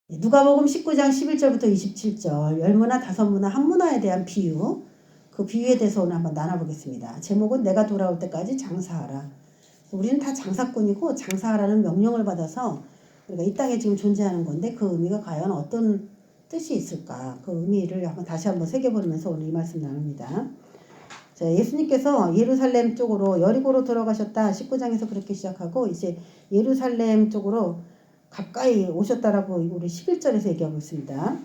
누가복음 19장 11절부터 27절 열문화, 다섯문화, 한문화에 대한 비유, 그 비유에 대해서 오늘 한번 나눠보겠습니다. 제목은 내가 돌아올 때까지 장사하라. 우리는 다 장사꾼이고 장사하라는 명령을 받아서 우리가 이 땅에 지금 존재하는 건데 그 의미가 과연 어떤 뜻이 있을까? 그 의미를 다시 한번 새겨보면서 오늘 이 말씀 나눕니다. 자, 예수님께서 예루살렘 쪽으로 여리고로 들어가셨다. 19장에서 그렇게 시작하고 이제 예루살렘 쪽으로 가까이 오셨다라고 우리 11절에서 얘기하고 있습니다.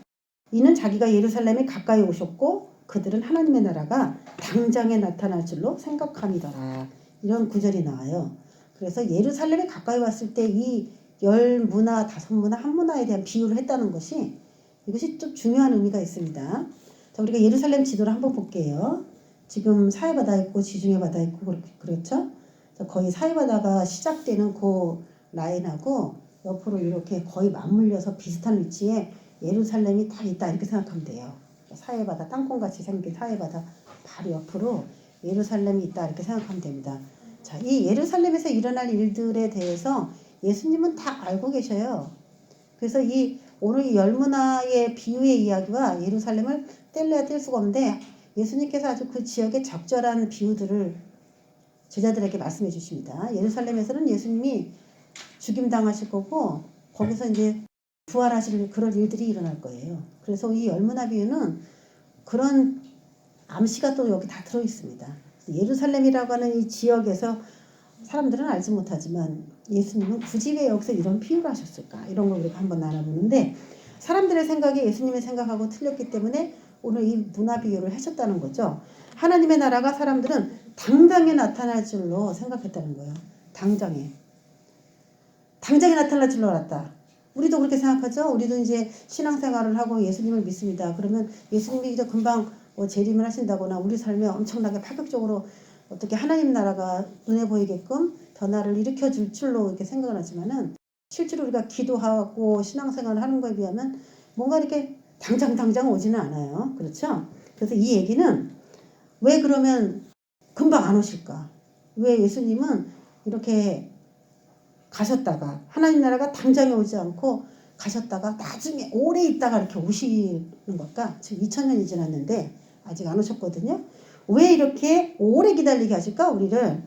이는 자기가 예루살렘에 가까이 오셨고 그들은 하나님의 나라가 당장에 나타날 줄로 생각함이더라. 이런 구절이 나와요. 그래서 예루살렘에 가까이 왔을 때 이 열 문화, 다섯 문화, 한 문화에 대한 비유를 했다는 것이 이것이 좀 중요한 의미가 있습니다. 자, 우리가 예루살렘 지도를 한번 볼게요. 지금 사해바다 있고 지중해 바다 있고 그렇죠? 거의 사해바다가 시작되는 그 라인하고 옆으로 이렇게 거의 맞물려서 비슷한 위치에 예루살렘이 딱 있다 이렇게 생각하면 돼요. 사해바다 땅콩같이 생긴 사해바다 바로 옆으로 예루살렘이 있다 이렇게 생각하면 됩니다. 자, 이 예루살렘에서 일어날 일들에 대해서 예수님은 다 알고 계셔요. 그래서 이 오늘 이 열문화의 비유의 이야기와 예루살렘을 뗄래야 뗄 수가 없는데 예수님께서 아주 그 지역의 적절한 비유들을 제자들에게 말씀해 주십니다. 예루살렘에서는 예수님이 죽임당하실 거고 거기서 이제 부활하실 그런 일들이 일어날 거예요. 그래서 이 열문화 비유는 그런 암시가 또 여기 다 들어있습니다. 예루살렘이라고 하는 이 지역에서 사람들은 알지 못하지만 예수님은 굳이 왜 여기서 이런 비유를 하셨을까? 이런 걸 우리가 한번 나눠보는데 사람들의 생각이 예수님의 생각하고 틀렸기 때문에 오늘 이 문화 비유를 하셨다는 거죠. 하나님의 나라가 사람들은 당장에 나타날 줄로 생각했다는 거예요. 당장에 나타날 줄로 알았다. 우리도 그렇게 생각하죠. 우리도 이제 신앙생활을 하고 예수님을 믿습니다. 그러면 예수님이 이제 금방 재림을 하신다거나 우리 삶에 엄청나게 파격적으로 어떻게 하나님 나라가 눈에 보이게끔 변화를 일으켜 줄 줄로 이렇게 생각을 하지만은 실제로 우리가 기도하고 신앙생활을 하는 거에 비하면 뭔가 이렇게 당장 오지는 않아요. 그렇죠? 그래서 이 얘기는 왜 그러면 금방 안 오실까? 왜 예수님은 이렇게 가셨다가 하나님 나라가 당장에 오지 않고 가셨다가 나중에 오래 있다가 이렇게 오시는 걸까? 지금 2000년이 지났는데 아직 안 오셨거든요. 왜 이렇게 오래 기다리게 하실까? 우리를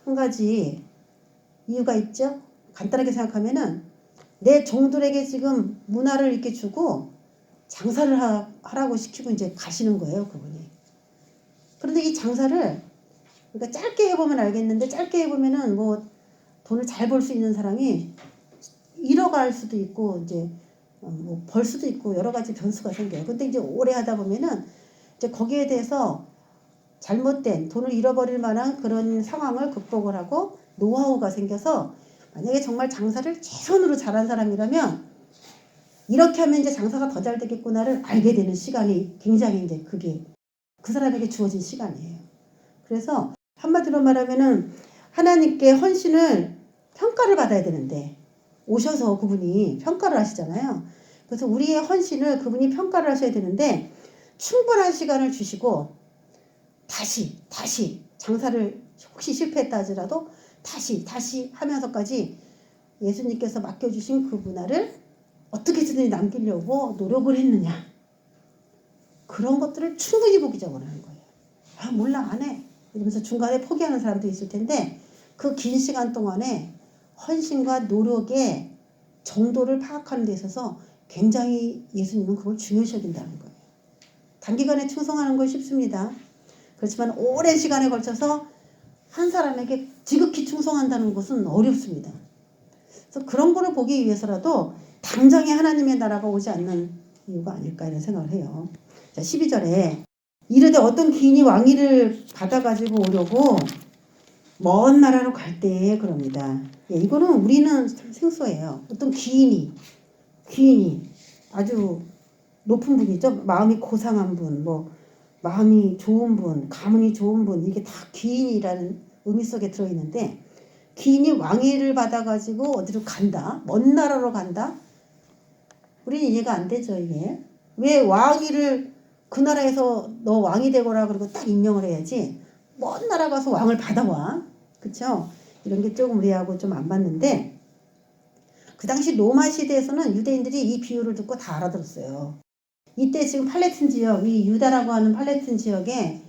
한 가지 이유가 있죠. 간단하게 생각하면은 내 종들에게 지금 문화를 이렇게 주고 장사를 하라고 시키고 이제 가시는 거예요, 그분이. 그런데 이 장사를 그러니까 짧게 해보면 알겠는데 짧게 해보면은 뭐 돈을 잘 벌 수 있는 사람이 잃어갈 수도 있고 이제 뭐 벌 수도 있고 여러 가지 변수가 생겨요. 근데 이제 오래 하다 보면은 이제 거기에 대해서 잘못된 돈을 잃어버릴 만한 그런 상황을 극복을 하고 노하우가 생겨서 만약에 정말 장사를 최선으로 잘한 사람이라면 이렇게 하면 이제 장사가 더 잘 되겠구나를 알게 되는 시간이 굉장히 이제 그게 그 사람에게 주어진 시간이에요. 그래서 한마디로 말하면은 하나님께 헌신을 평가를 받아야 되는데 오셔서 그분이 평가를 하시잖아요. 그래서 우리의 헌신을 그분이 평가를 하셔야 되는데 충분한 시간을 주시고 다시 장사를 혹시 실패했다 하더라도 다시 하면서까지 예수님께서 맡겨주신 그 문화를 어떻게든 남기려고 노력을 했느냐. 그런 것들을 충분히 보기 적으라는 거예요. 아, 몰라, 안 해. 이러면서 중간에 포기하는 사람도 있을 텐데 그 긴 시간 동안에 헌신과 노력의 정도를 파악하는 데 있어서 굉장히 예수님은 그걸 중요시 여긴다는 거예요. 단기간에 충성하는 건 쉽습니다. 그렇지만 오랜 시간에 걸쳐서 한 사람에게 지극히 충성한다는 것은 어렵습니다. 그래서 그런 거를 보기 위해서라도 당장에 하나님의 나라가 오지 않는 이유가 아닐까 이런 생각을 해요. 자, 12절에 이르되 어떤 기인이 왕위를 받아가지고 오려고 먼 나라로 갈 때에 그럽니다. 예, 이거는 우리는 생소해요. 어떤 기인이 아주 높은 분이죠. 마음이 고상한 분, 뭐 마음이 좋은 분, 가문이 좋은 분, 이게 다 기인이라는 의미 속에 들어있는데 기인이 왕위를 받아가지고 어디로 간다? 먼 나라로 간다? 우리는 이해가 안 되죠, 이게. 왜 왕위를 그 나라에서 너 왕이 되거라 그러고 딱 임명을 해야지 먼 나라 가서 왕을 받아와. 그쵸? 이런 게 조금 우리하고 좀 안 맞는데 그 당시 로마 시대에서는 유대인들이 이 비유를 듣고 다 알아들었어요. 이때 지금 팔레틴 지역, 이 유다라고 하는 팔레틴 지역에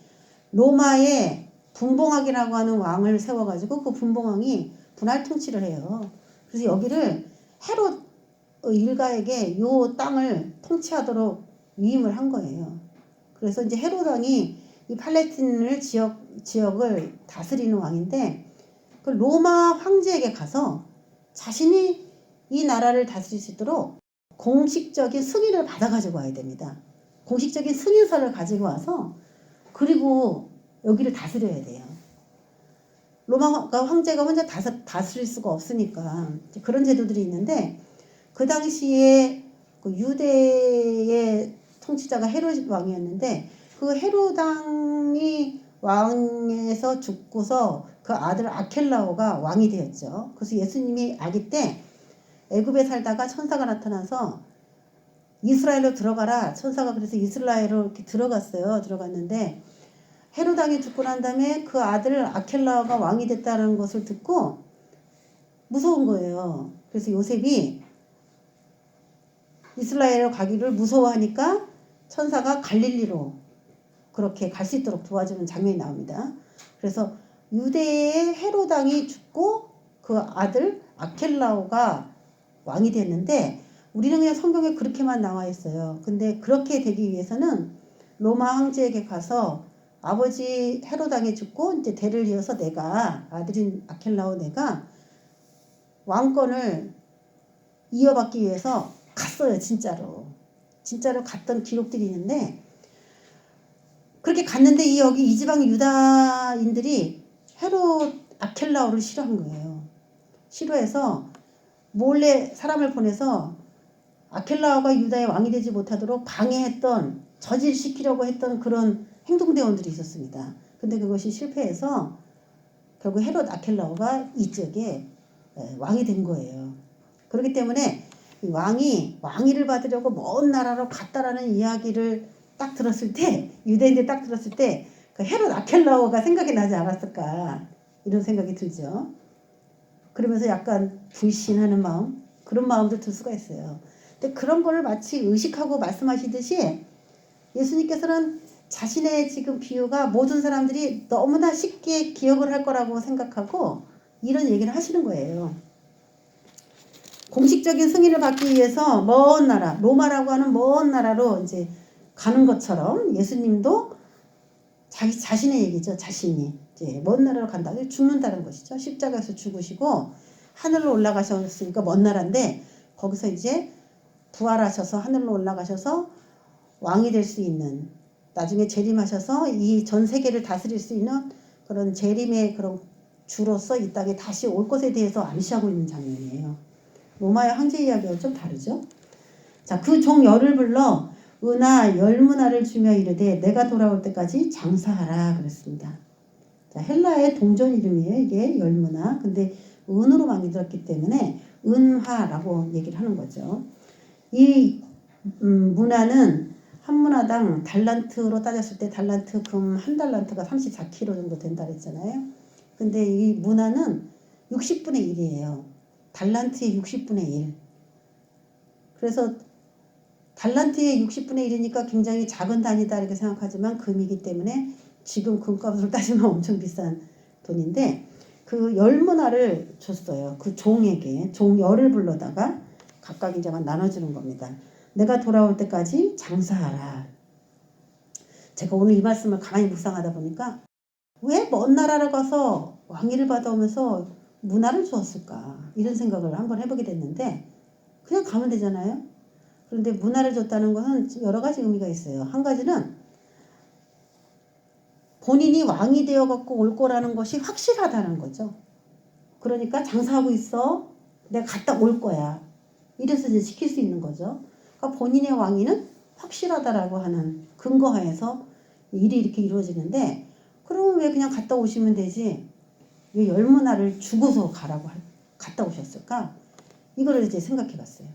로마의 분봉왕이라고 하는 왕을 세워가지고 그 분봉왕이 분할 통치를 해요. 그래서 여기를 헤롯 일가에게 요 땅을 통치하도록 위임을 한 거예요. 그래서 이제 헤롯 왕이 이 팔레틴을 지역을 다스리는 왕인데 그 로마 황제에게 가서 자신이 이 나라를 다스릴 수 있도록 공식적인 승인을 받아가지고 와야 됩니다. 공식적인 승인서를 가지고 와서 그리고 여기를 다스려야 돼요. 로마 황제가 혼자 다스릴 수가 없으니까 그런 제도들이 있는데 그 당시에 그 유대의 통치자가 헤롯 왕이었는데 그 헤롯 왕이 왕에서 죽고서 그 아들 아켈라오가 왕이 되었죠. 그래서 예수님이 아기 때 애굽에 살다가 천사가 나타나서 이스라엘로 들어가라. 천사가 그래서 이스라엘로 이렇게 들어갔는데 헤롯 왕이 죽고 난 다음에 그 아들 아켈라오가 왕이 됐다는 것을 듣고 무서운 거예요. 그래서 요셉이 이스라엘로 가기를 무서워하니까 천사가 갈릴리로 그렇게 갈 수 있도록 도와주는 장면이 나옵니다. 그래서 유대의 헤롯 왕이 죽고 그 아들 아켈라오가 왕이 됐는데 우리는 그냥 성경에 그렇게만 나와 있어요. 근데 그렇게 되기 위해서는 로마 황제에게 가서 아버지 헤롯 왕이 죽고 이제 대를 이어서 내가 아들인 아켈라오 내가 왕권을 이어받기 위해서 갔어요. 진짜로 갔던 기록들이 있는데 그렇게 갔는데 여기 이 지방 유다인들이 헤롯 아켈라오를 싫어한 거예요. 싫어해서 몰래 사람을 보내서 아켈라오가 유다의 왕이 되지 못하도록 방해했던 저질시키려고 했던 그런 행동대원들이 있었습니다. 근데 그것이 실패해서 결국 헤롯 아켈라오가 이쪽에 왕이 된 거예요. 그렇기 때문에 왕위를 받으려고 먼 나라로 갔다라는 이야기를 딱 들었을 때 유대인들이 딱 들었을 때 그 헤롯 아켈라오가 생각이 나지 않았을까 이런 생각이 들죠. 그러면서 약간 불신하는 마음 그런 마음도 들 수가 있어요. 근데 그런 거를 마치 의식하고 말씀하시듯이 예수님께서는 자신의 지금 비유가 모든 사람들이 너무나 쉽게 기억을 할 거라고 생각하고 이런 얘기를 하시는 거예요. 공식적인 승인을 받기 위해서 먼 나라, 로마라고 하는 먼 나라로 이제 가는 것처럼 예수님도 자신의 얘기죠. 자신이 이제 먼 나라로 간다. 죽는다는 것이죠. 십자가에서 죽으시고 하늘로 올라가셨으니까 먼 나라인데 거기서 이제 부활하셔서 하늘로 올라가셔서 왕이 될 수 있는 나중에 재림하셔서 이 전 세계를 다스릴 수 있는 그런 재림의 그런 주로서 이 땅에 다시 올 것에 대해서 암시하고 있는 장면이에요. 로마의 황제 이야기와 좀 다르죠. 자, 그 종 열을 불러 은하 열문화를 주며 이르되 내가 돌아올 때까지 장사하라 그랬습니다. 자, 헬라의 동전 이름이에요. 이게 열문화. 근데 은으로 만들었기 때문에 은화라고 얘기를 하는 거죠. 이 문화는 한 문화당 달란트로 따졌을 때 달란트 금 한 달란트가 34kg 정도 된다 그랬잖아요. 근데 이 문화는 60분의 1이에요. 달란트의 60분의 1. 그래서 달란트의 60분의 1이니까 굉장히 작은 단위다 이렇게 생각하지만 금이기 때문에 지금 금값으로 따지면 엄청 비싼 돈인데 그 열문화를 줬어요. 그 종에게 종 열을 불러다가 각각 이제 나눠주는 겁니다. 내가 돌아올 때까지 장사하라. 제가 오늘 이 말씀을 가만히 묵상하다 보니까 왜 먼 나라로 가서 왕위를 받아오면서 문화를 주었을까 이런 생각을 한번 해보게 됐는데 그냥 가면 되잖아요. 그런데 문화를 줬다는 것은 여러 가지 의미가 있어요. 한 가지는 본인이 왕이 되어갖고 올 거라는 것이 확실하다는 거죠. 그러니까 장사하고 있어. 내가 갔다 올 거야. 이래서 이제 지킬 수 있는 거죠. 그러니까 본인의 왕위는 확실하다라고 하는 근거하에서 일이 이렇게 이루어지는데 그러면 왜 그냥 갔다 오시면 되지? 왜 열문화를 주고서 갔다 오셨을까? 이거를 이제 생각해 봤어요.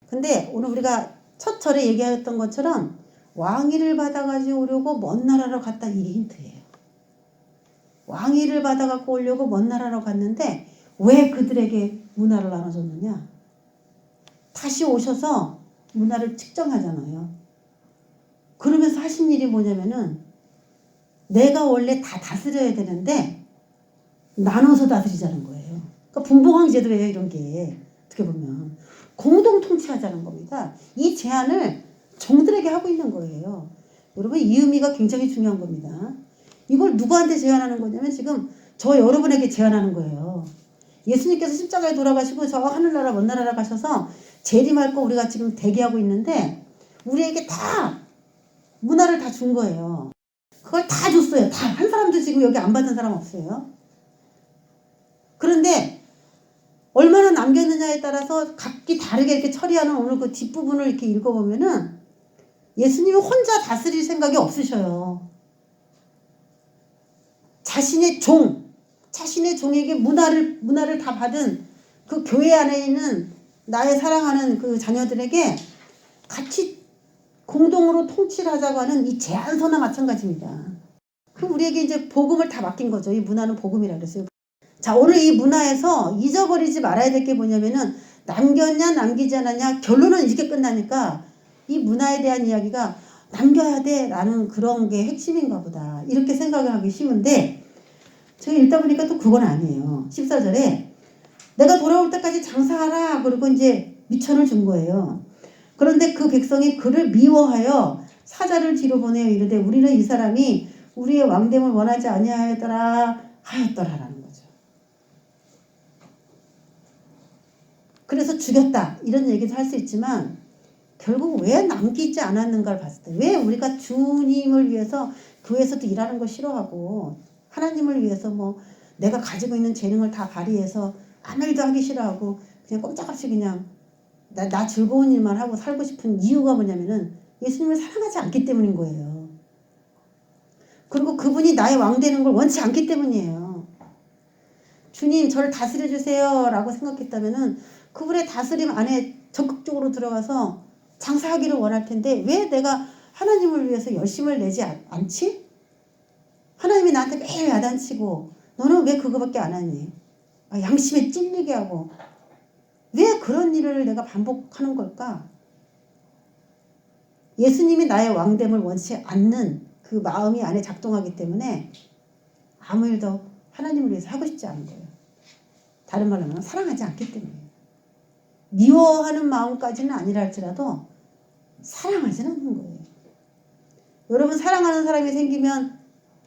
근데 오늘 우리가 첫 절에 얘기했던 것처럼 왕위를 받아가지고 오려고 먼 나라로 갔다 이게 힌트예요. 왕위를 받아갖고 오려고 먼 나라로 갔는데 왜 그들에게 문화를 나눠줬느냐? 다시 오셔서 문화를 측정하잖아요. 그러면서 하신 일이 뭐냐면은 내가 원래 다 다스려야 되는데 나눠서 다스리자는 거예요. 그러니까 분봉왕제도예요, 이런 게. 어떻게 보면 공동 통치하자는 겁니다. 이 제안을 종들에게 하고 있는 거예요. 여러분, 이 의미가 굉장히 중요한 겁니다. 이걸 누구한테 제안하는 거냐면 지금 저 여러분에게 제안하는 거예요. 예수님께서 십자가에 돌아가시고 저 하늘나라 먼 나라로 가셔서 재림할 거 우리가 지금 대기하고 있는데 우리에게 다 문화를 다 준 거예요. 그걸 다 줬어요. 다. 한 사람도 지금 여기 안 받은 사람 없어요. 그런데 얼마나 남겼느냐에 따라서 각기 다르게 이렇게 처리하는 오늘 그 뒷부분을 이렇게 읽어보면은 예수님이 혼자 다스릴 생각이 없으셔요. 자신의 종에게 문화를 다 받은 그 교회 안에 있는 나의 사랑하는 그 자녀들에게 같이 공동으로 통치를 하자고 하는 이 제안서나 마찬가지입니다. 그럼 우리에게 이제 복음을 다 맡긴 거죠. 이 문화는 복음이라 그랬어요. 자, 오늘 이 문화에서 잊어버리지 말아야 될 게 뭐냐면은 남겼냐 남기지 않았냐 결론은 이렇게 끝나니까 이 문화에 대한 이야기가 남겨야 돼 라는 그런 게 핵심인가 보다 이렇게 생각을 하기 쉬운데 제가 읽다 보니까 또 그건 아니에요. 14절에 내가 돌아올 때까지 장사하라 그리고 이제 미천을 준 거예요. 그런데 그 백성이 그를 미워하여 사자를 뒤로 보내어 이르되 우리는 이 사람이 우리의 왕됨을 원하지 하였더라라는 거죠. 그래서 죽였다 이런 얘기도 할 수 있지만 결국 왜 남기지 않았는가를 봤을 때 왜 우리가 주님을 위해서 교회에서도 일하는 거 싫어하고 하나님을 위해서 뭐 내가 가지고 있는 재능을 다 발휘해서 아무 일도 하기 싫어하고 그냥 꼼짝없이 그냥 나 즐거운 일만 하고 살고 싶은 이유가 뭐냐면은 예수님을 사랑하지 않기 때문인 거예요. 그리고 그분이 나의 왕 되는 걸 원치 않기 때문이에요. 주님 저를 다스려 주세요 라고 생각했다면은 그분의 다스림 안에 적극적으로 들어가서 장사하기를 원할 텐데 왜 내가 하나님을 위해서 열심을 내지 않지? 하나님이 나한테 매일 야단치고 너는 왜 그거밖에 안 하니? 양심에 찔리게 하고 왜 그런 일을 내가 반복하는 걸까? 예수님이 나의 왕됨을 원치 않는 그 마음이 안에 작동하기 때문에 아무 일도 하나님을 위해서 하고 싶지 않은 거예요. 다른 말로 하면 사랑하지 않기 때문에. 미워하는 마음까지는 아니라 할지라도 사랑하지는 않는 거예요. 여러분 사랑하는 사람이 생기면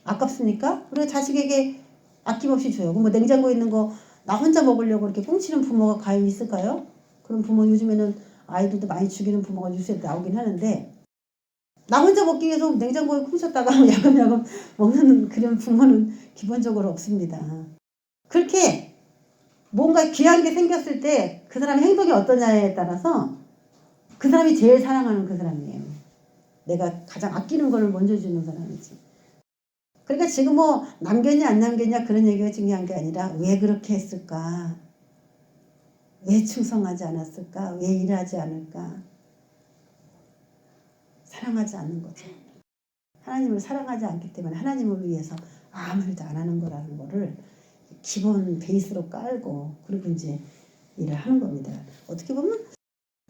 아깝습니까? 그리고 자식에게 아낌없이 줘요. 뭐 냉장고에 있는 거 나 혼자 먹으려고 이렇게 꽁치는 부모가 과연 있을까요? 그런 부모 요즘에는 아이들도 많이 죽이는 부모가 요새 나오긴 하는데 나 혼자 먹기 위해서 냉장고에 훔쳤다가 야금야금 먹는 그런 부모는 기본적으로 없습니다. 그렇게 뭔가 귀한 게 생겼을 때 그 사람의 행동이 어떠냐에 따라서 그 사람이 제일 사랑하는 그 사람이에요. 내가 가장 아끼는 걸 먼저 주는 사람이지. 그러니까 지금 뭐 남겼냐 안 남겼냐 그런 얘기가 중요한 게 아니라 왜 그렇게 했을까? 왜 충성하지 않았을까? 왜 일하지 않을까? 사랑하지 않는 거죠. 하나님을 사랑하지 않기 때문에 하나님을 위해서 아무 일도 안 하는 거라는 거를 기본 베이스로 깔고 그리고 이제 일을 하는 겁니다. 어떻게 보면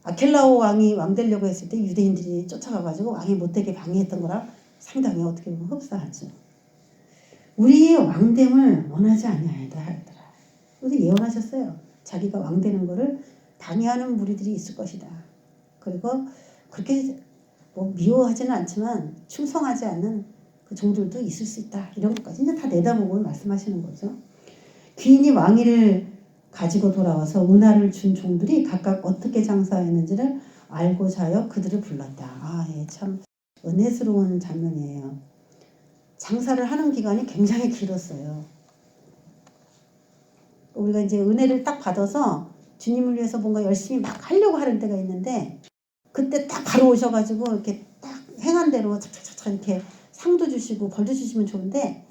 아켈라오 왕이 왕 되려고 했을 때 유대인들이 쫓아가가지고 왕이 못되게 방해했던 거랑 상당히 어떻게 보면 흡사하죠. 우리의 왕됨을 원하지 아니하였다 하더라. 그래서 예언하셨어요. 자기가 왕 되는 거를 방해하는 무리들이 있을 것이다. 그리고 그렇게 뭐 미워하지는 않지만 충성하지 않는 그 종들도 있을 수 있다. 이런 것까지 이제 다 내다보고 말씀하시는 거죠. 귀인이 왕위를 가지고 돌아와서 은하를 준 종들이 각각 어떻게 장사했는지를 알고자 하여 그들을 불렀다. 예, 참 은혜스러운 장면이에요. 장사를 하는 기간이 굉장히 길었어요. 우리가 이제 은혜를 딱 받아서 주님을 위해서 뭔가 열심히 막 하려고 하는 때가 있는데 그때 딱 바로 오셔가지고 이렇게 딱 행한 대로 착착착 이렇게 상도 주시고 벌도 주시면 좋은데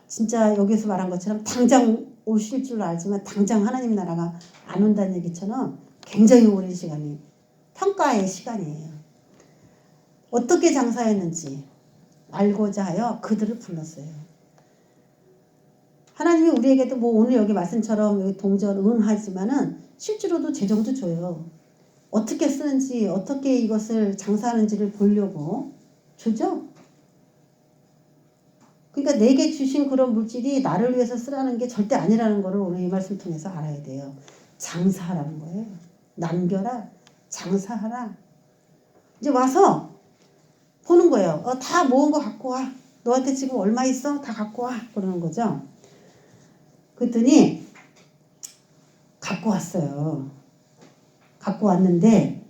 진짜 여기서 말한 것처럼 당장 오실 줄 알지만 당장 하나님 나라가 안 온다는 얘기처럼 굉장히 오랜 시간이 평가의 시간이에요. 어떻게 장사했는지 알고자 하여 그들을 불렀어요. 하나님이 우리에게도 뭐 오늘 여기 말씀처럼 여기 동전 응하지만은 실제로도 재정도 줘요. 어떻게 쓰는지 어떻게 이것을 장사하는지를 보려고 주죠. 그러니까 내게 주신 그런 물질이 나를 위해서 쓰라는 게 절대 아니라는 거를 오늘 이 말씀 통해서 알아야 돼요. 장사하라는 거예요. 남겨라. 장사하라. 이제 와서 보는 거예요. 다 모은 거 갖고 와. 너한테 지금 얼마 있어? 다 갖고 와. 그러는 거죠. 그랬더니 갖고 왔어요. 갖고 왔는데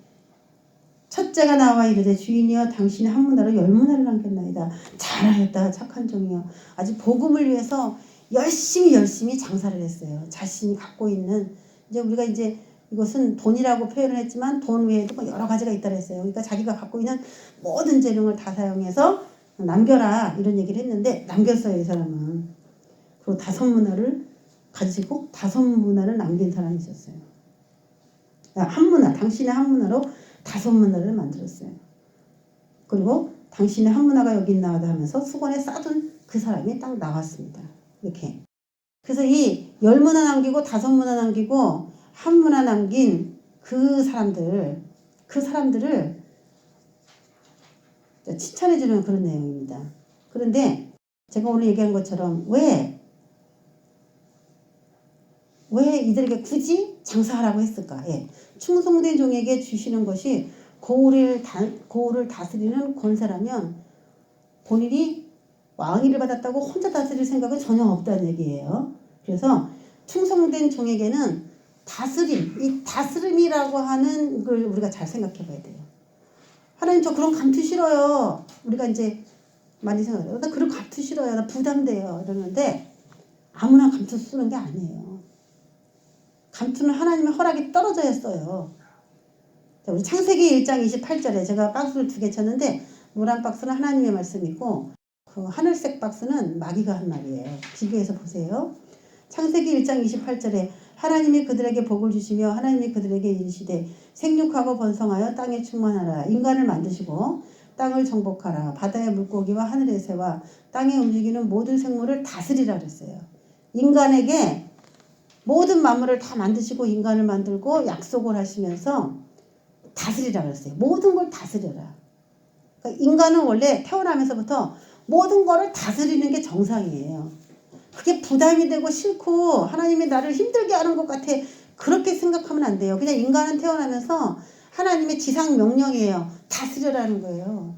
첫째가 나와 이르되 주인이여 당신이 한 문화로 10문화를 남겼나이다. 잘하였다 착한 종이여. 아주 복음을 위해서 열심히 장사를 했어요. 자신이 갖고 있는 이제 우리가 이제 이것은 돈이라고 표현을 했지만 돈 외에도 뭐 여러 가지가 있다고 했어요. 그러니까 자기가 갖고 있는 모든 재능을 다 사용해서 남겨라 이런 얘기를 했는데 남겼어요 이 사람은. 그리고 5문화를 가지고 5문화를 남긴 사람이 있었어요. 한 문화, 당신의 한 문화로 5문화를 만들었어요. 그리고 당신의 한 문화가 여기 있나하다 하면서 수건에 싸둔 그 사람이 딱 나왔습니다. 이렇게. 그래서 이 10문화 남기고 5문화 남기고 1문화 남긴 그 사람들을 칭찬해주는 그런 내용입니다. 그런데 제가 오늘 얘기한 것처럼 왜 이들에게 굳이 장사하라고 했을까? 예. 충성된 종에게 주시는 것이 고을을 다스리는 권세라면 본인이 왕위를 받았다고 혼자 다스릴 생각은 전혀 없다는 얘기예요. 그래서 충성된 종에게는 이 다스림이라고 하는 걸 우리가 잘 생각해 봐야 돼요. 하나님 저 그런 감투 싫어요. 우리가 이제 많이 생각해요. 나 그런 감투 싫어요. 나 부담돼요. 이러는데 아무나 감투 쓰는 게 아니에요. 감투는 하나님의 허락이 떨어져야 써요. 자, 우리 창세기 1장 28절에 제가 박스를 2개 쳤는데 노란 박스는 하나님의 말씀이고 그 하늘색 박스는 마귀가 한 말이에요. 비교해서 보세요. 창세기 1장 28절에 하나님이 그들에게 복을 주시며 하나님이 그들에게 이르시되 생육하고 번성하여 땅에 충만하라. 인간을 만드시고 땅을 정복하라. 바다의 물고기와 하늘의 새와 땅에 움직이는 모든 생물을 다스리라 그랬어요. 인간에게 모든 만물을 다 만드시고 인간을 만들고 약속을 하시면서 다스리라 그랬어요. 모든 걸 다스려라. 그러니까 인간은 원래 태어나면서부터 모든 거를 다스리는 게 정상이에요. 그게 부담이 되고 싫고 하나님이 나를 힘들게 하는 것 같아. 그렇게 생각하면 안 돼요. 그냥 인간은 태어나면서 하나님의 지상 명령이에요. 다스려라는 거예요.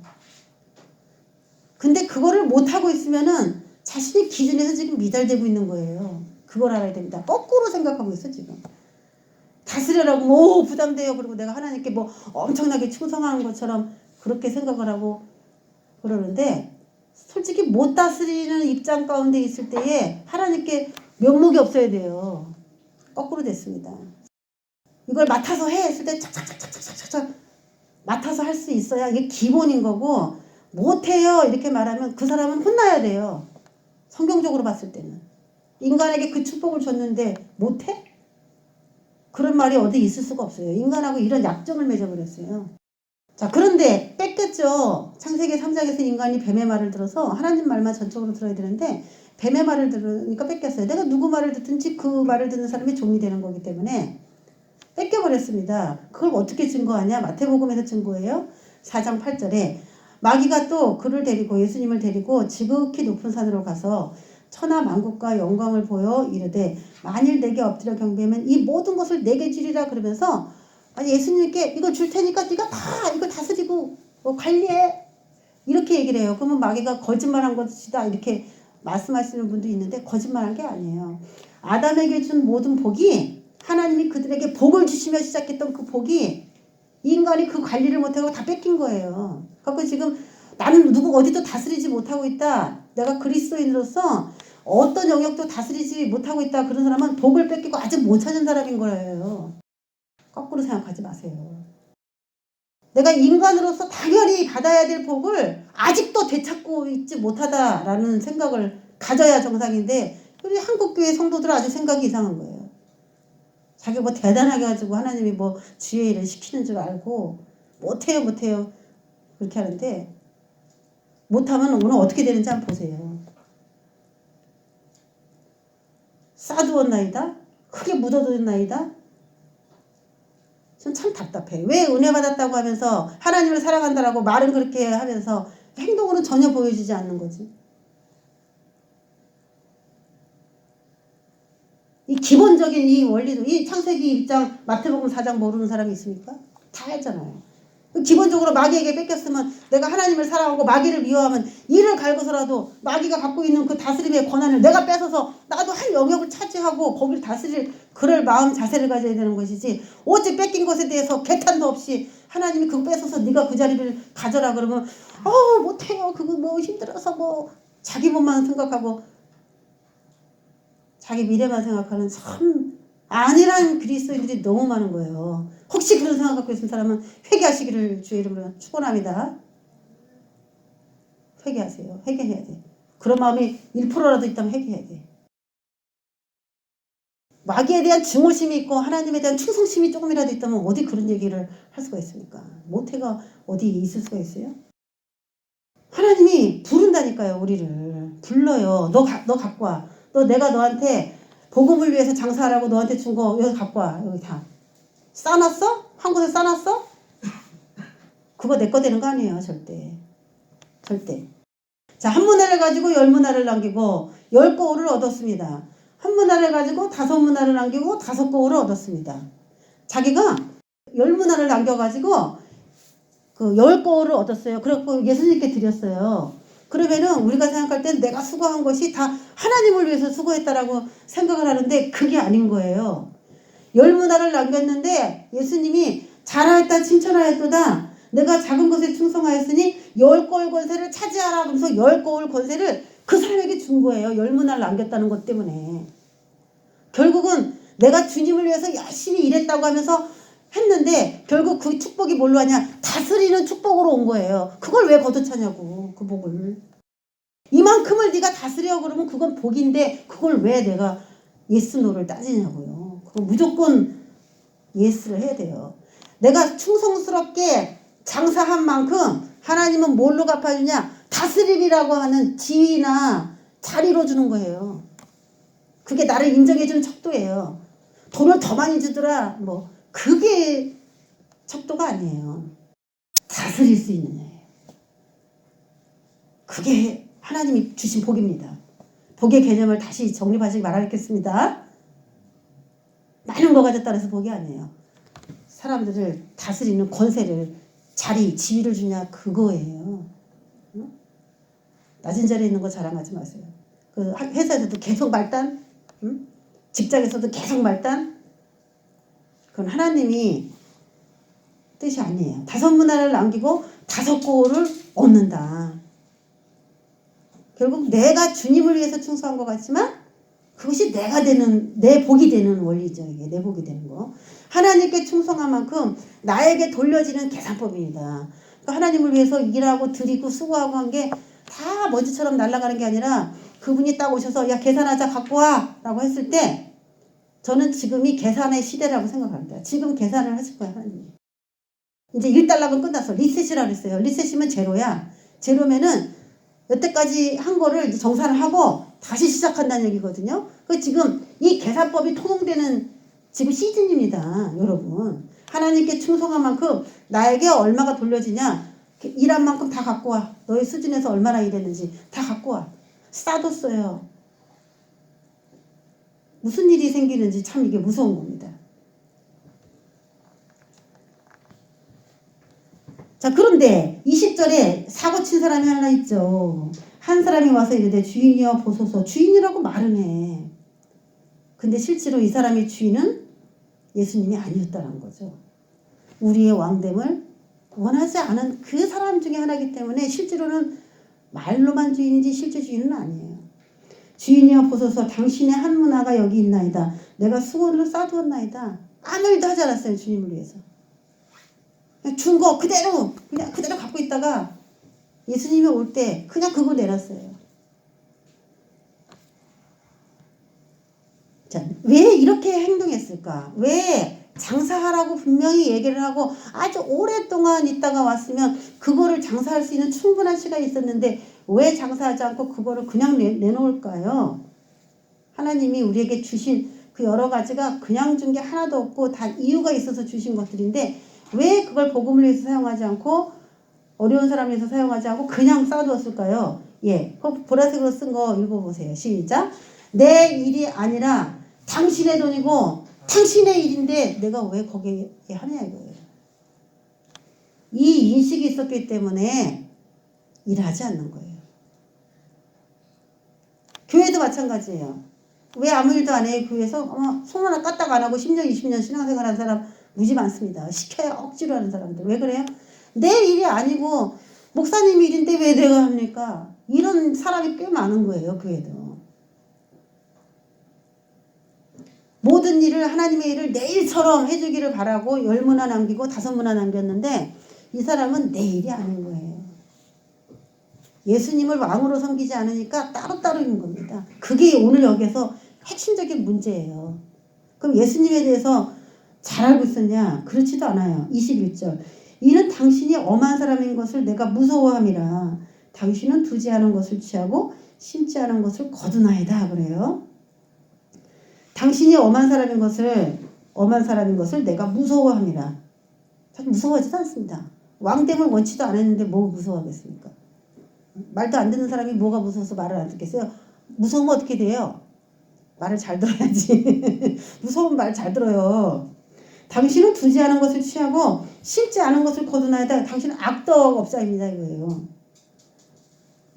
근데 그거를 못하고 있으면은 자신의 기준에서 지금 미달되고 있는 거예요. 그걸 알아야 됩니다. 거꾸로 생각하고 있어 지금. 다스려라고 뭐 부담돼요. 그리고 내가 하나님께 뭐 엄청나게 충성하는 것처럼 그렇게 생각을 하고 그러는데 솔직히 못 다스리는 입장 가운데 있을 때에 하나님께 면목이 없어야 돼요. 거꾸로 됐습니다. 이걸 맡아서 해 했을 때 착착착착착착 맡아서 할 수 있어야 이게 기본인 거고 못해요 이렇게 말하면 그 사람은 혼나야 돼요. 성경적으로 봤을 때는. 인간에게 그 축복을 줬는데 못해? 그런 말이 어디 있을 수가 없어요. 인간하고 이런 약정을 맺어버렸어요. 자, 그런데 뺏겼죠. 창세기 3장에서 인간이 뱀의 말을 들어서 하나님 말만 전적으로 들어야 되는데 뱀의 말을 들으니까 뺏겼어요. 내가 누구 말을 듣든지 그 말을 듣는 사람이 종이 되는 거기 때문에 뺏겨버렸습니다. 그걸 어떻게 증거하냐? 마태복음에서 증거해요. 4장 8절에 마귀가 또 그를 데리고 예수님을 데리고 지극히 높은 산으로 가서 천하 만국과 영광을 보여 이르되 만일 내게 엎드려 경배하면 이 모든 것을 내게 주리라 그러면서 아니 예수님께 이거 줄 테니까 네가 다 이거 다스리고 관리해 이렇게 얘기를 해요. 그러면 마귀가 거짓말한 것이다 이렇게 말씀하시는 분도 있는데 거짓말한 게 아니에요. 아담에게 준 모든 복이 하나님이 그들에게 복을 주시며 시작했던 그 복이 인간이 그 관리를 못하고 다 뺏긴 거예요. 그래서 지금 나는 누구 어디도 다스리지 못하고 있다. 내가 그리스도인으로서 어떤 영역도 다스리지 못하고 있다. 그런 사람은 복을 뺏기고 아직 못 찾은 사람인 거예요. 거꾸로 생각하지 마세요. 내가 인간으로서 당연히 받아야 될 복을 아직도 되찾고 있지 못하다라는 생각을 가져야 정상인데 우리 한국교회 성도들은 아주 생각이 이상한 거예요. 자기 뭐 대단하게 가지고 하나님이 뭐 주의 일을 시키는 줄 알고 못해요 그렇게 하는데 못하면 오늘 어떻게 되는지 한번 보세요. 싸두었나이다 크게 묻어두었나이다 전 참 답답해. 왜 은혜 받았다고 하면서 하나님을 사랑한다라고 말은 그렇게 하면서 행동으로는 전혀 보여지지 않는 거지. 이 기본적인 이 원리도, 이 창세기 1장 마태복음 4장 모르는 사람이 있습니까? 다 했잖아요. 기본적으로 마귀에게 뺏겼으면 내가 하나님을 사랑하고 마귀를 미워하면 이를 갈고서라도 마귀가 갖고 있는 그 다스림의 권한을 내가 뺏어서 나도 한 영역을 차지하고 거기를 다스릴 그럴 마음 자세를 가져야 되는 것이지, 오직 뺏긴 것에 대해서 개탄도 없이 하나님이 그거 뺏어서 네가 그 자리를 가져라 그러면 못해요, 그거 뭐 힘들어서 뭐 자기 몸만 생각하고 자기 미래만 생각하는 참 아니란 그리스도인들이 너무 많은 거예요. 혹시 그런 생각 갖고 있는 사람은 회개하시기를 주의 이름으로 축원합니다. 회개하세요. 회개해야 돼. 그런 마음이 1%라도 있다면 회개해야 돼. 마귀에 대한 증오심이 있고 하나님에 대한 충성심이 조금이라도 있다면 어디 그런 얘기를 할 수가 있습니까? 모태가 어디 있을 수가 있어요? 하나님이 부른다니까요. 우리를 불러요. 너 갖고 와. 너 내가 너한테 복음을 위해서 장사하라고 너한테 준 거 여기 갖고 와. 여기 다 싸놨어? 한 곳에 싸놨어? 그거 내 거 되는 거 아니에요. 절대. 자, 한 문화를 가지고 10문화를 남기고 10거울을 얻었습니다. 한 문화를 가지고 5문화를 남기고 5거울을 얻었습니다. 자기가 10문화를 남겨가지고 그 10거울을 얻었어요. 그래갖고 예수님께 드렸어요. 그러면은 우리가 생각할 땐 내가 수고한 것이 다 하나님을 위해서 수고했다라고 생각을 하는데 그게 아닌 거예요. 10문화를 남겼는데 예수님이 잘하였다 칭찬하였도다. 내가 작은 것에 충성하였으니 10거울 권세를 차지하라. 그래서 10거울 권세를 그 사람에게 준 거예요. 10문화를 남겼다는 것 때문에. 결국은 내가 주님을 위해서 열심히 일했다고 하면서 했는데 결국 그 축복이 뭘로 하냐? 다스리는 축복으로 온 거예요. 그걸 왜 거두차냐고, 그 복을. 이만큼을 네가 다스려 그러면 그건 복인데 그걸 왜 내가 예스 노를 따지냐고요. 그거 무조건 예스를 해야 돼요. 내가 충성스럽게 장사한 만큼 하나님은 뭘로 갚아주냐? 다스림이라고 하는 지위나 자리로 주는 거예요. 그게 나를 인정해주는 척도예요. 돈을 더 많이 주더라 뭐 그게 척도가 아니에요. 다스릴 수 있는 애. 그게 하나님이 주신 복입니다. 복의 개념을 다시 정립하시기 바라겠습니다. 많은 거 가졌다 해서 복이 아니에요. 사람들을 다스리는 권세를, 자리, 지위를 주냐 그거예요. 응? 낮은 자리에 있는 거 자랑하지 마세요. 그 회사에서도 계속 말단, 응? 직장에서도 계속 말단, 그건 하나님이 뜻이 아니에요. 5문화를 남기고 5거울을 얻는다. 결국 내가 주님을 위해서 충성한 것 같지만 그것이 내가 되는, 내 복이 되는 원리죠. 이게 내 복이 되는 거. 하나님께 충성한 만큼 나에게 돌려지는 계산법입니다. 그러니까 하나님을 위해서 일하고 드리고 수고하고 한 게 다 먼지처럼 날아가는 게 아니라 그분이 딱 오셔서 야 계산하자 갖고 와 라고 했을 때 저는 지금이 계산의 시대라고 생각합니다. 지금 계산을 하실 거예요. 하나님. 이제 1달러면 끝났어. 리셋이라고 했어요. 리셋이면 제로야. 제로면은 여태까지 한 거를 이제 정산을 하고 다시 시작한다는 얘기거든요. 그 지금 이 계산법이 통용되는 지금 시즌입니다. 여러분. 하나님께 충성한 만큼 나에게 얼마가 돌려지냐. 일한 만큼 다 갖고 와. 너의 수준에서 얼마나 일했는지 다 갖고 와. 싸뒀어요. 무슨 일이 생기는지 참 이게 무서운 겁니다. 자, 그런데 20절에 사고 친 사람이 하나 있죠. 한 사람이 와서 이르되 주인이여 보소서. 주인이라고 말은 해. 근데 실제로 이 사람의 주인은 예수님이 아니었다는 거죠. 우리의 왕됨을 원하지 않은 그 사람 중에 하나이기 때문에 실제로는 말로만 주인이지 실제 주인은 아니에요. 주인이여 보소서. 당신의 한 문화가 여기 있나이다. 내가 수건으로 싸두었나이다. 아무 일도 하지 않았어요. 주님을 위해서. 준 거 그대로 그냥 그대로 갖고 있다가 예수님이 올 때 그냥 그거 내놨어요. 자, 왜 이렇게 행동했을까? 왜 장사하라고 분명히 얘기를 하고 아주 오랫동안 있다가 왔으면 그거를 장사할 수 있는 충분한 시간이 있었는데 왜 장사하지 않고 그거를 그냥 내놓을까요? 하나님이 우리에게 주신 그 여러 가지가 그냥 준 게 하나도 없고 다 이유가 있어서 주신 것들인데 왜 그걸 복음을 위해서 사용하지 않고 어려운 사람을 위해서 사용하지 않고 그냥 쌓아두었을까요? 예, 그 보라색으로 쓴 거 읽어보세요. 시작. 내 일이 아니라 당신의 돈이고 당신의 일인데 내가 왜 거기에 하느냐 이거예요. 이 인식이 있었기 때문에 일하지 않는 거예요. 교회도 마찬가지예요. 왜 아무 일도 안 해요? 교회에서 손 하나 까딱 안 하고 10년 20년 신앙생활 하는 사람 무지 많습니다. 시켜야 억지로 하는 사람들. 왜 그래요? 내 일이 아니고 목사님 일인데 왜 내가 합니까? 이런 사람이 꽤 많은 거예요. 교회도. 모든 일을 하나님의 일을 내 일처럼 해주기를 바라고 10문화 남기고 5문화 남겼는데 이 사람은 내 일이 아닌 거예요. 예수님을 왕으로 섬기지 않으니까 따로따로 있는 겁니다. 그게 오늘 여기서 핵심적인 문제예요. 그럼 예수님에 대해서 잘 알고 있었냐? 그렇지도 않아요. 21절. 이는 당신이 엄한 사람인 것을 내가 무서워함이라. 당신은 두지 않은 것을 취하고 심지 않은 것을 거두나이다. 그래요. 당신이 엄한 사람인 것을 내가 무서워함이라. 사실 무서워하지도 않습니다. 왕됨을 원치도 않았는데 뭐 무서워하겠습니까? 말도 안 듣는 사람이 뭐가 무서워서 말을 안 듣겠어요? 무서우면 어떻게 돼요? 말을 잘 들어야지. 무서우면 말 잘 들어요. 당신은 두지 않은 것을 취하고 심지 않은 것을 거두나이다. 당신은 악덕업자입니다 이거예요.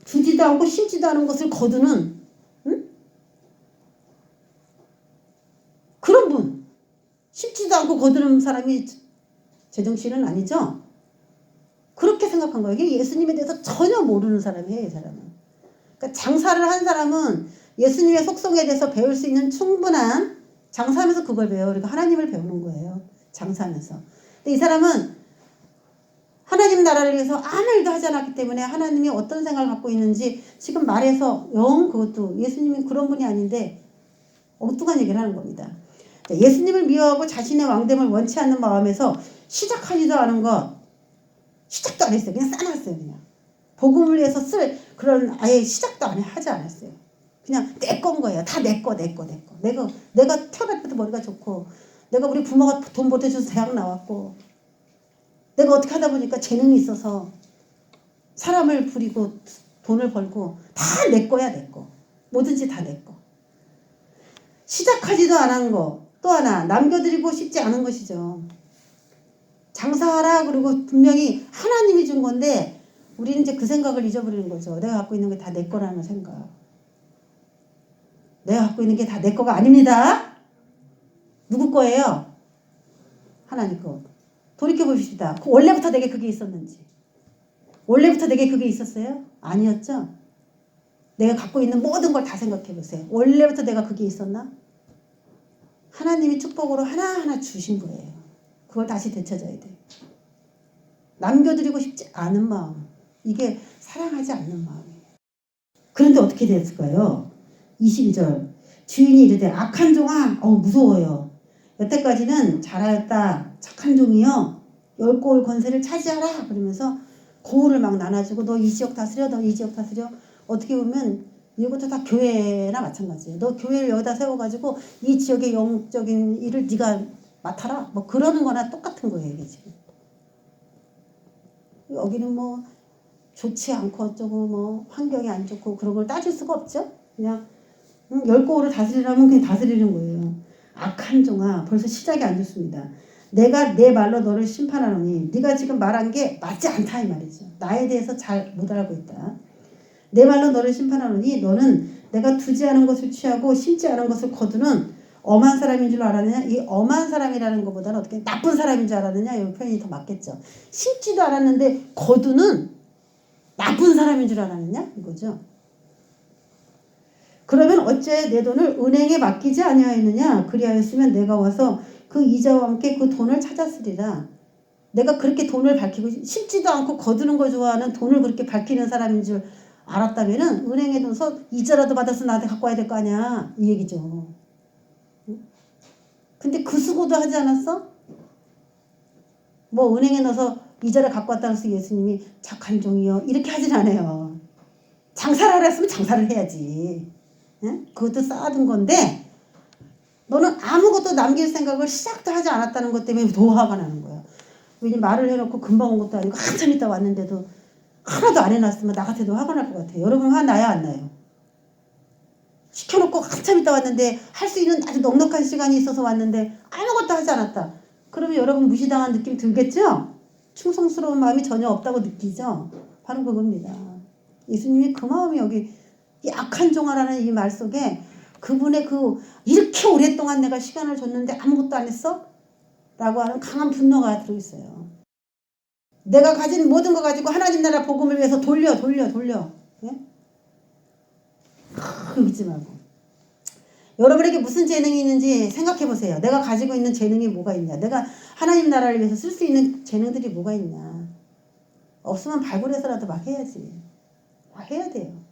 두지도 않고 심지도 않은 것을 거두는 그런 분. 심지도 않고 거두는 사람이 제정신은 아니죠? 그렇게 생각한 거예요. 이게 예수님에 대해서 전혀 모르는 사람이에요, 이 사람은. 그러니까 장사를 한 사람은 예수님의 속성에 대해서 배울 수 있는 충분한 장사하면서 그걸 배워요. 그러니까 하나님을 배우는 거예요. 장사하면서. 근데 이 사람은 하나님 나라를 위해서 아무 일도 하지 않았기 때문에 하나님이 어떤 생각을 갖고 있는지 지금 말해서 영 그것도 예수님이 그런 분이 아닌데 엉뚱한 얘기를 하는 겁니다. 예수님을 미워하고 자신의 왕됨을 원치 않는 마음에서 시작하지도 않은 것 시작도 안 했어요. 그냥 싸놨어요. 그냥 복음을 위해서 쓸 그런 아예 시작도 하지 않았어요. 그냥 내 건 거예요. 다 내 거. 내가 태어날 때부터 머리가 좋고 내가 우리 부모가 돈 보태줘서 대학 나왔고 내가 어떻게 하다 보니까 재능이 있어서 사람을 부리고 돈을 벌고 다 내 거야. 내 거. 뭐든지 다 내 거. 시작하지도 않은 거. 또 하나 남겨드리고 싶지 않은 것이죠. 장사하라 그리고 분명히 하나님이 준 건데 우리는 이제 그 생각을 잊어버리는 거죠. 내가 갖고 있는 게 다 내 거라는 생각. 내가 갖고 있는 게 다 내 거가 아닙니다. 누구 거예요? 하나님 거. 돌이켜봅시다. 원래부터 내게 그게 있었는지. 원래부터 내게 그게 있었어요? 아니었죠? 내가 갖고 있는 모든 걸 다 생각해보세요. 원래부터 내가 그게 있었나? 하나님이 축복으로 하나하나 주신 거예요. 그걸 다시 되찾아야 돼. 남겨드리고 싶지 않은 마음. 이게 사랑하지 않는 마음이에요. 그런데 어떻게 됐을까요? 22절. 주인이 이르되 악한 종아, 무서워요. 여태까지는 잘하였다. 착한 종이요. 10고을 권세를 차지하라. 그러면서 고을을 막 나눠주고 너 이 지역 다스려. 너 이 지역 다스려. 어떻게 보면 이것도 다 교회나 마찬가지예요. 너 교회를 여기다 세워가지고 이 지역의 영적인 일을 네가 맡아라. 뭐 그러는 거나 똑같은 거예요. 이게 지금. 여기는 뭐 좋지 않고 어쩌고 뭐 환경이 안 좋고 그런 걸 따질 수가 없죠. 그냥 10고을을 다스리라면 그냥 다스리는 거예요. 악한 종아 벌써 시작이 안 좋습니다. 내가 내 말로 너를 심판하노니 네가 지금 말한 게 맞지 않다 이 말이죠. 나에 대해서 잘 못 알고 있다. 내 말로 너를 심판하노니 너는 내가 두지 않은 것을 취하고 심지 않은 것을 거두는 엄한 사람인 줄 알았느냐? 이 엄한 사람이라는 것보다는 어떻게 나쁜 사람인 줄 알았느냐? 이 표현이 더 맞겠죠. 심지도 않았는데 거두는 나쁜 사람인 줄 알았느냐? 이거죠. 그러면 어째 내 돈을 은행에 맡기지 아니하였느냐? 그리하였으면 내가 와서 그 이자와 함께 그 돈을 찾았으리라. 내가 그렇게 돈을 밝히고 심지도 않고 거두는 걸 좋아하는 돈을 그렇게 밝히는 사람인 줄 알았다면은 은행에 넣어서 이자라도 받아서 나한테 갖고 와야 될 거 아니야. 이 얘기죠. 근데 그 수고도 하지 않았어? 뭐 은행에 넣어서 이자를 갖고 왔다고 해서 예수님이 착한 종이요. 이렇게 하진 않아요. 장사를 하라 했으면 장사를 해야지. 응? 그것도 쌓아둔 건데 너는 아무것도 남길 생각을 시작도 하지 않았다는 것 때문에 더 화가 나는 거야. 왜냐면 말을 해놓고 금방 온 것도 아니고 한참 있다 왔는데도 하나도 안 해놨으면 나 같아도 화가 날 것 같아요. 여러분 화 나요 안 나요? 시켜놓고 한참 있다 왔는데 할 수 있는 아주 넉넉한 시간이 있어서 왔는데 아무것도 하지 않았다. 그러면 여러분 무시당한 느낌 들겠죠? 충성스러운 마음이 전혀 없다고 느끼죠? 바로 그겁니다. 예수님이 그 마음이 여기 약한 종아라는 이 말 속에 그분의 그 이렇게 오랫동안 내가 시간을 줬는데 아무것도 안 했어? 라고 하는 강한 분노가 들어있어요. 내가 가진 모든 거 가지고 하나님 나라 복음을 위해서 돌려. 예? 믿지 말고. 여러분에게 무슨 재능이 있는지 생각해 보세요. 내가 가지고 있는 재능이 뭐가 있냐. 내가 하나님 나라를 위해서 쓸 수 있는 재능들이 뭐가 있냐. 없으면 발굴해서라도 막 해야지. 막 해야 돼요.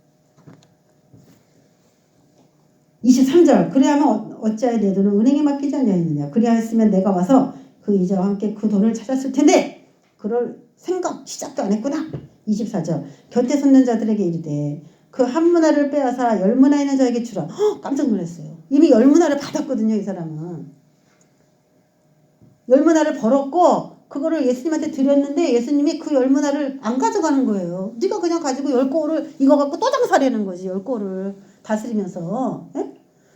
23절 그래야면 어찌하여 내 돈을 은행에 맡기지 아니하였느냐. 그리하였으면 내가 와서 그 이자와 함께 그 돈을 찾았을 텐데 그럴 생각 시작도 안 했구나. 24절 곁에 섰는 자들에게 이르되 그 한 문화를 빼앗아 10문화 있는 자에게 주라. 깜짝 놀랐어요. 이미 10문화를 받았거든요. 이 사람은 10문화를 벌었고 그거를 예수님한테 드렸는데 예수님이 그 10문화를 안 가져가는 거예요. 네가 그냥 가지고 10고를 이거 갖고 또 장사하려는 거지. 10고를 다스리면서. 에?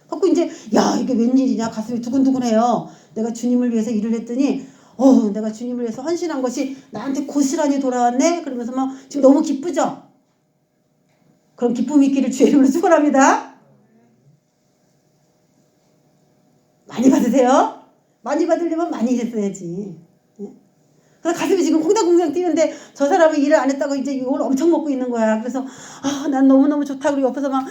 갖고 이제 야 이게 웬일이냐 가슴이 두근두근해요. 내가 주님을 위해서 일을 했더니 내가 주님을 위해서 헌신한 것이 나한테 고스란히 돌아왔네. 그러면서 막 지금 너무 기쁘죠. 그럼 기쁨이 있기를 주의 이름으로 축원합니다. 많이 받으세요. 많이 받으려면 많이 했어야지. 그래서 가슴이 지금 콩닥콩닥 뛰는데 저 사람은 일을 안 했다고 이제 이걸 엄청 먹고 있는 거야. 그래서 난 너무너무 좋다. 그리고 옆에서 막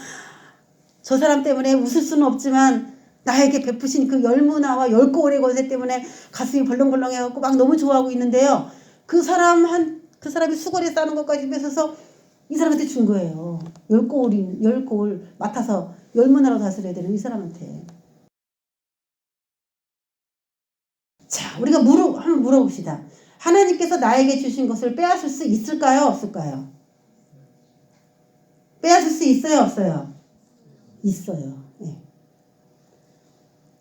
저 사람 때문에 웃을 수는 없지만 나에게 베푸신 그 10문화와 10고울의 권세 때문에 가슴이 벌렁벌렁해갖고 막 너무 좋아하고 있는데요. 그 사람이 수고리에 싸는 것까지 뺏어서 이 사람한테 준 거예요. 10고울 맡아서 10문화로 다스려야 되는 이 사람한테. 자, 우리가 한번 물어봅시다. 하나님께서 나에게 주신 것을 빼앗을 수 있을까요? 없을까요? 빼앗을 수 있어요? 없어요? 있어요. 네.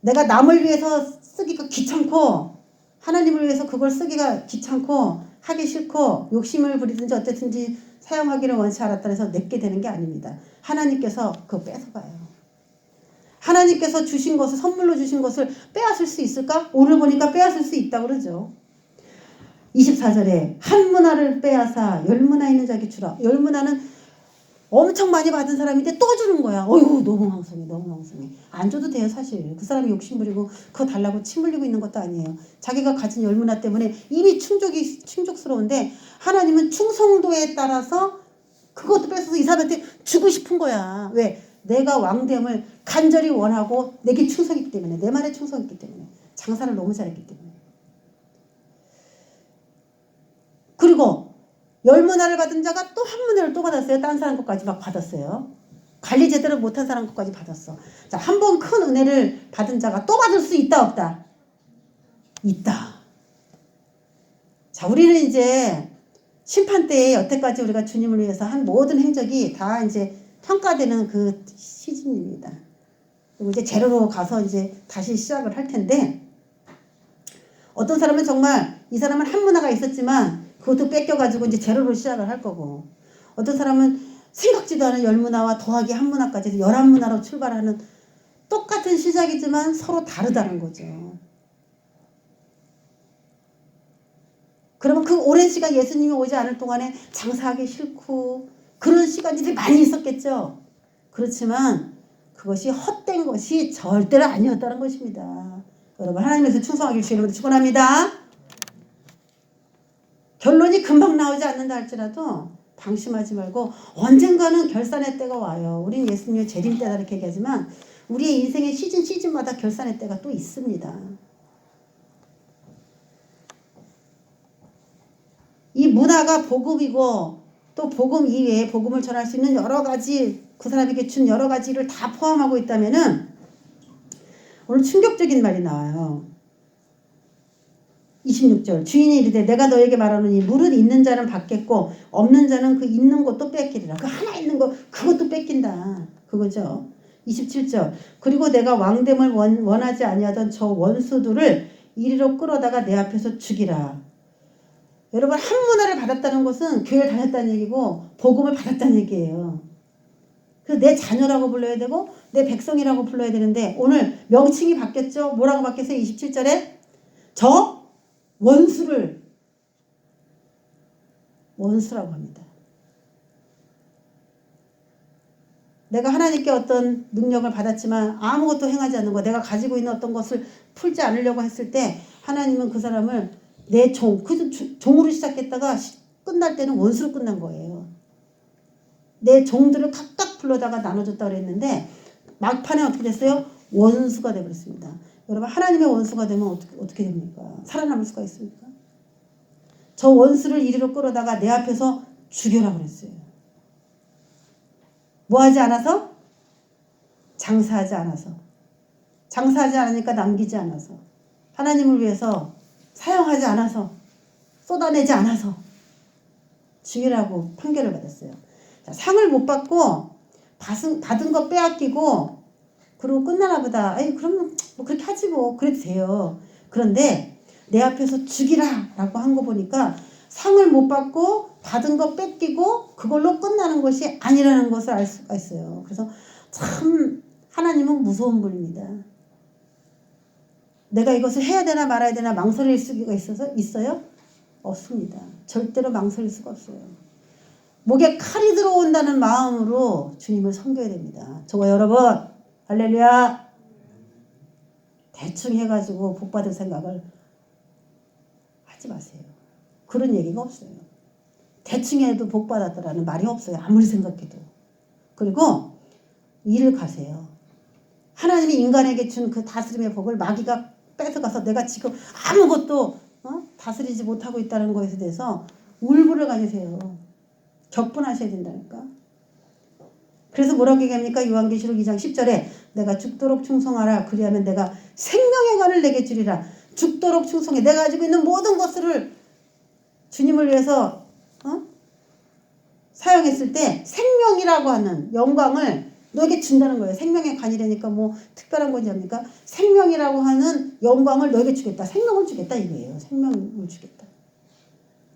내가 남을 위해서 쓰기가 귀찮고 하나님을 위해서 그걸 쓰기가 귀찮고 하기 싫고 욕심을 부리든지 어쨌든지 사용하기를 원치 않았다 해서 내게 되는 게 아닙니다. 하나님께서 그거 뺏어가요. 하나님께서 주신 것을 선물로 주신 것을 빼앗을 수 있을까? 오늘 보니까 빼앗을 수 있다고 그러죠. 24절에 한 문화를 빼앗아 10문화 있는 자에게 주라. 10문화는 엄청 많이 받은 사람인데 또 주는 거야. 어휴 너무 황송해. 안 줘도 돼요 사실. 그 사람이 욕심부리고 그거 달라고 침 흘리고 있는 것도 아니에요. 자기가 가진 10문화 때문에 이미 충족스러운데 하나님은 충성도에 따라서 그것도 뺏어서 이 사람한테 주고 싶은 거야. 왜? 내가 왕됨을 간절히 원하고 내게 충성했기 때문에 내 말에 충성했기 때문에 장사를 너무 잘했기 때문에. 그리고 10문화를 받은 자가 또 한 문화를 또 받았어요. 딴 사람 것까지 막 받았어요. 관리 제대로 못한 사람 것까지 받았어. 자, 한 번 큰 은혜를 받은 자가 또 받을 수 있다 없다? 있다. 자, 우리는 이제 심판 때에 여태까지 우리가 주님을 위해서 한 모든 행적이 다 이제 평가되는 그 시즌입니다. 그리고 이제 제로로 가서 이제 다시 시작을 할 텐데 어떤 사람은 정말 이 사람은 한 문화가 있었지만 그것도 뺏겨가지고 이제 제로로 시작을 할 거고 어떤 사람은 생각지도 않은 10문화와 더하기 한 문화까지 해서 11문화로 출발하는 똑같은 시작이지만 서로 다르다는 거죠. 그러면 그 오랜 시간 예수님이 오지 않을 동안에 장사하기 싫고 그런 시간들이 많이 있었겠죠. 그렇지만 그것이 헛된 것이 절대로 아니었다는 것입니다. 여러분 하나님께서 충성하길 주님으로 축원합니다. 결론이 금방 나오지 않는다 할지라도 방심하지 말고 언젠가는 결산의 때가 와요. 우리는 예수님의 재림 때다 이렇게 얘기하지만 우리의 인생의 시즌마다 결산의 때가 또 있습니다. 이 문화가 복음이고 또 복음 이외에 복음을 전할 수 있는 여러 가지 그 사람에게 준 여러 가지를 다 포함하고 있다면은 오늘 충격적인 말이 나와요. 26절 주인이 이르되 내가 너에게 말하노니 물은 있는 자는 받겠고 없는 자는 그 있는 것도 뺏기리라. 그 하나 있는 거 그것도 뺏긴다. 그거죠. 27절. 그리고 내가 왕됨을 원하지 아니하던 저 원수들을 이리로 끌어다가 내 앞에서 죽이라. 여러분, 한 문화를 받았다는 것은 교회를 다녔다는 얘기고 복음을 받았다는 얘기예요. 그래서 내 자녀라고 불러야 되고 내 백성이라고 불러야 되는데 오늘 명칭이 바뀌었죠. 뭐라고 바뀌었어요? 27절에 저 원수를 원수라고 합니다. 내가 하나님께 어떤 능력을 받았지만 아무것도 행하지 않는 거, 내가 가지고 있는 어떤 것을 풀지 않으려고 했을 때 하나님은 그 사람을 내 종, 그 종으로 시작했다가 끝날 때는 원수로 끝난 거예요. 내 종들을 각각 불러다가 나눠줬다고 그랬는데 막판에 어떻게 됐어요? 원수가 되어버렸습니다. 여러분, 하나님의 원수가 되면 어떻게 됩니까? 살아남을 수가 있습니까? 저 원수를 이리로 끌어다가 내 앞에서 죽여라 그랬어요. 뭐 하지 않아서? 장사하지 않아서. 장사하지 않으니까 남기지 않아서. 하나님을 위해서 사용하지 않아서. 쏟아내지 않아서. 죽이라고 판결을 받았어요. 자, 상을 못 받고 받은 거 빼앗기고 그러고 끝나나 보다. 아이, 그러면 뭐 그렇게 하지 뭐. 그래도 돼요. 그런데 내 앞에서 죽이라 라고 한 거 보니까 상을 못 받고 받은 거 뺏기고 그걸로 끝나는 것이 아니라는 것을 알 수가 있어요. 그래서 참 하나님은 무서운 분입니다. 내가 이것을 해야 되나 말아야 되나 망설일 수가 있어요? 없습니다. 절대로 망설일 수가 없어요. 목에 칼이 들어온다는 마음으로 주님을 섬겨야 됩니다. 저와 여러분, 할렐루야. 대충 해가지고 복받을 생각을 하지 마세요. 그런 얘기가 없어요. 대충 해도 복받았다라는 말이 없어요. 아무리 생각해도. 그리고 일을 가세요. 하나님이 인간에게 준 그 다스림의 복을 마귀가 뺏어가서 내가 지금 아무것도 다스리지 못하고 있다는 것에 대해서 울분을 가지세요. 격분하셔야 된다니까. 그래서 뭐라고 얘기합니까? 요한계시록 2장 10절에 내가 죽도록 충성하라. 그리하면 내가 생명의 관을 내게 주리라. 죽도록 충성해. 내가 가지고 있는 모든 것을 주님을 위해서 사용했을 때 생명이라고 하는 영광을 너에게 준다는 거예요. 생명의 관이라니까 뭐 특별한 건지 합니까? 생명이라고 하는 영광을 너에게 주겠다. 생명을 주겠다 이거예요. 생명을 주겠다.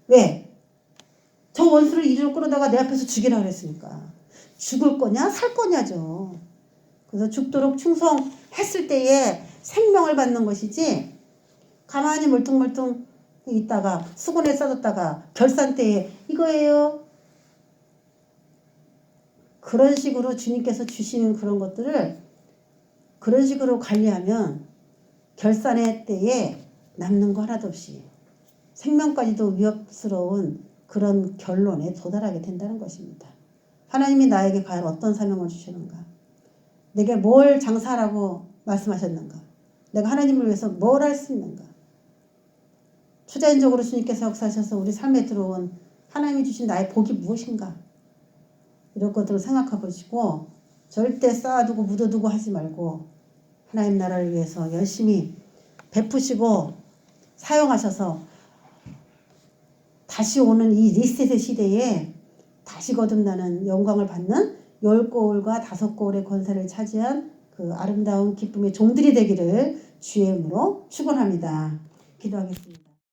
왜? 저 원수를 이리로 끌어다가 내 앞에서 죽이라 그랬으니까. 죽을 거냐 살 거냐죠. 그래서 죽도록 충성했을 때에 생명을 받는 것이지 가만히 멀뚱멀뚱 있다가 수건에 싸뒀다가 결산 때에 이거예요. 그런 식으로 주님께서 주시는 그런 것들을 그런 식으로 관리하면 결산의 때에 남는 거 하나도 없이 생명까지도 위협스러운 그런 결론에 도달하게 된다는 것입니다. 하나님이 나에게 과연 어떤 사명을 주시는가? 내게 뭘 장사하라고 말씀하셨는가? 내가 하나님을 위해서 뭘 할 수 있는가? 투자인적으로 주님께서 역사하셔서 우리 삶에 들어온 하나님이 주신 나의 복이 무엇인가? 이런 것들을 생각해 보시고 절대 쌓아두고 묻어두고 하지 말고 하나님 나라를 위해서 열심히 베푸시고 사용하셔서 다시 오는 이 리셋의 시대에 다시 거듭나는 영광을 받는 10고울과 5고울의 권세를 차지한 그 아름다운 기쁨의 종들이 되기를 주의 이름으로 축원합니다. 기도하겠습니다.